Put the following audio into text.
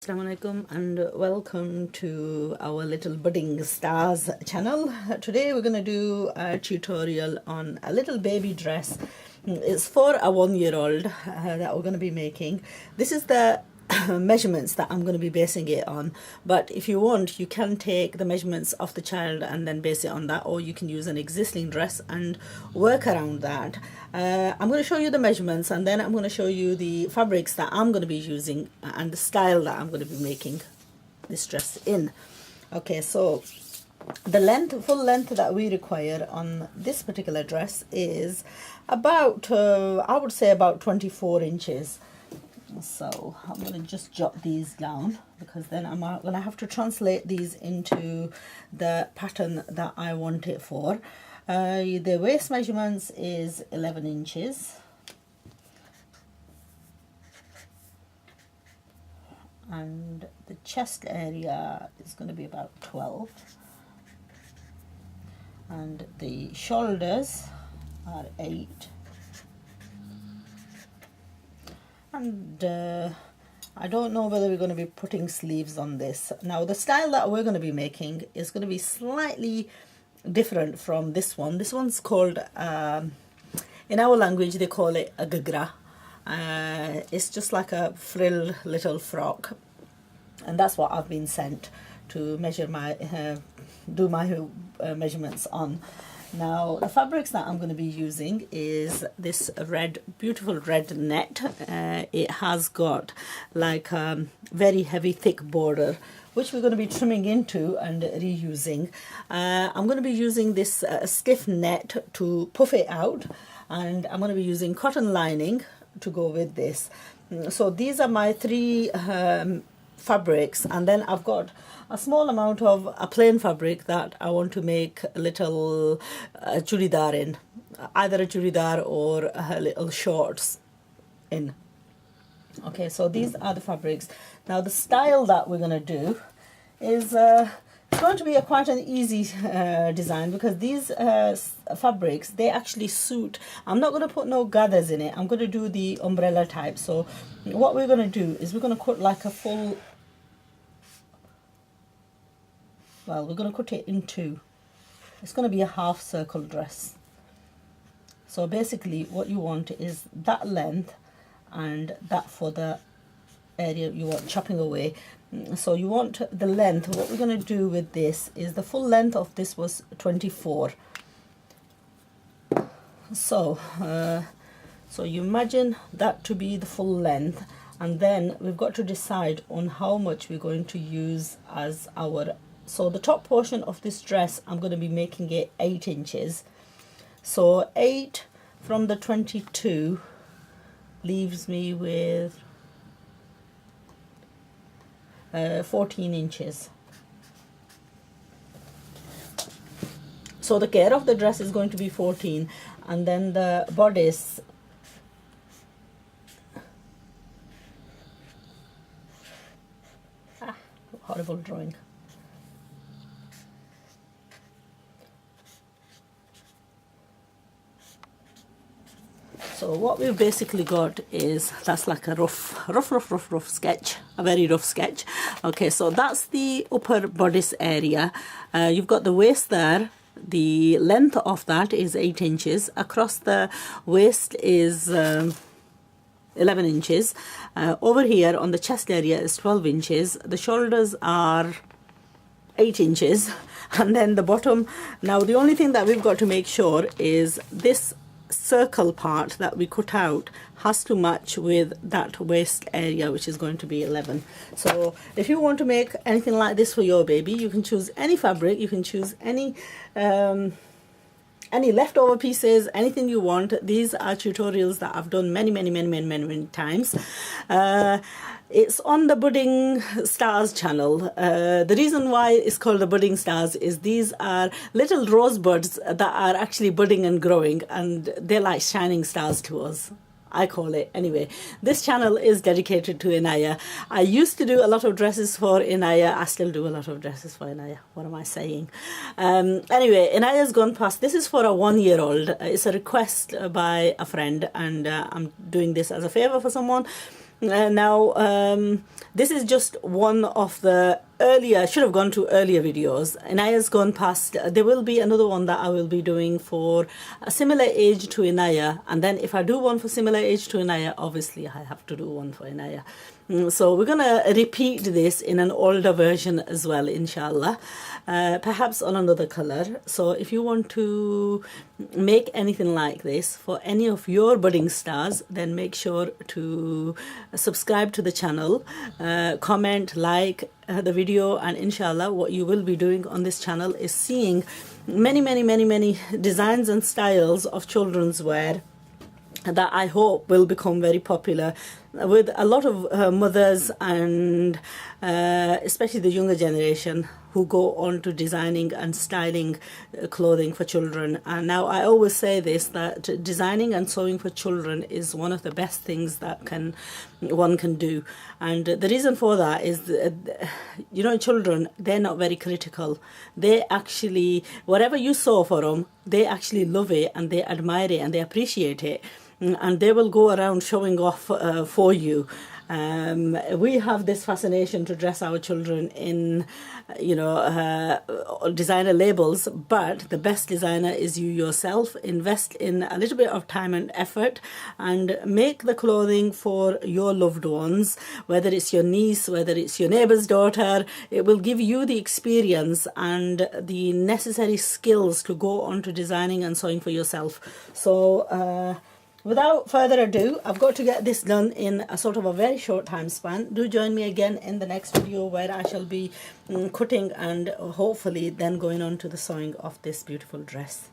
Assalamualaikum and welcome to our little budding stars channel. Today we're going to do a tutorial on a little baby dress. It's for a 1-year-old that we're going to be making. This is the measurements that I'm going to be basing it on, but if you want you can take the measurements of the child and then base it on that, or you can use an existing dress and work around that. I'm going to show you the measurements and then I'm going to show you the fabrics that I'm going to be using and the style that I'm going to be making this dress in. Okay, so the full length that we require on this particular dress is about I would say about 24 inches. So I'm going to just jot these down because then I'm going to have to translate these into the pattern that I want it for. The waist measurements is 11 inches. And the chest area is going to be about 12. And the shoulders are 8. And I don't know whether we're going to be putting sleeves on this. Now the style that we're going to be making is going to be slightly different from this one. This one's called, in our language they call it a gagra. It's just like a frill little frock, and that's what I've been sent to measure my do my measurements on. Now the fabrics that I'm going to be using is this beautiful red net. It has got like very heavy thick border which we're going to be trimming into and reusing. I'm going to be using this stiff net to puff it out, and I'm going to be using cotton lining to go with this. So these are my three fabrics, and then I've got a small amount of a plain fabric that I want to make a little churidar in, either a churidar or a little shorts in. Okay, so these are the fabrics. Now the style that we're going to do is it's going to be quite an easy design, because these fabrics, they actually suit. I'm not going to put no gathers in it. I'm going to do the umbrella type. So what we're going to do is we're going to cut like a full, well, we're going to cut it in two. It's going to be a half circle dress. So basically what you want is that length and that for the area you want chopping away. So you want the length. What we're going to do with this is the full length of this was 24. So so you imagine that to be the full length, and then we've got to decide on how much we're going to use as our, so the top portion of this dress I'm going to be making it 8 inches. So 8 from the 22 leaves me with 14 inches. So the care of the dress is going to be 14, and then the bodice horrible drawing. So what we've basically got is, that's like a rough sketch, a very rough sketch. Okay, so that's the upper bodice area. You've got the waist there. The length of that is 8 inches. Across the waist is 11 inches. Over here on the chest area is 12 inches. The shoulders are 8 inches. And then the bottom, now the only thing that we've got to make sure is this circle part that we cut out has to match with that waist area, which is going to be 11. So if you want to make anything like this for your baby, you can choose any fabric, you can choose any leftover pieces, anything you want. These are tutorials that I've done many times. It's on the Budding Stars channel. The reason why it's called the Budding Stars is these are little rosebuds that are actually budding and growing, and they're like shining stars to us, I call it. Anyway, this channel is dedicated to Inaya. I used to do a lot of dresses for Inaya. I still do a lot of dresses for Inaya. What am I saying? Anyway, Inaya's gone past. This is for a 1-year-old. It's a request by a friend, and I'm doing this as a favor for someone. Now, this is just one of the earlier, should have gone to earlier videos. Inaya's gone past. There will be another one that I will be doing for a similar age to Inaya. And then if I do one for similar age to Inaya, obviously I have to do one for Inaya. So we're going to repeat this in an older version as well, inshallah. Perhaps on another color. So if you want to make anything like this for any of your budding stars, then make sure to subscribe to the channel, comment, like the video, and inshallah what you will be doing on this channel is seeing many designs and styles of children's wear that I hope will become very popular with a lot of mothers and especially the younger generation who go on to designing and styling clothing for children. And now I always say this, that designing and sewing for children is one of the best things that one can do. And the reason for that is you know, children, they're not very critical. They actually, whatever you sew for them, they actually love it and they admire it and they appreciate it. And they will go around showing off for you. We have this fascination to dress our children in, you know, designer labels, but the best designer is you yourself. Invest in a little bit of time and effort and make the clothing for your loved ones, whether it's your niece, whether it's your neighbor's daughter. It will give you the experience and the necessary skills to go on to designing and sewing for yourself. So, without further ado, I've got to get this done in a sort of a very short time span. Do join me again in the next video where I shall be cutting and hopefully then going on to the sewing of this beautiful dress.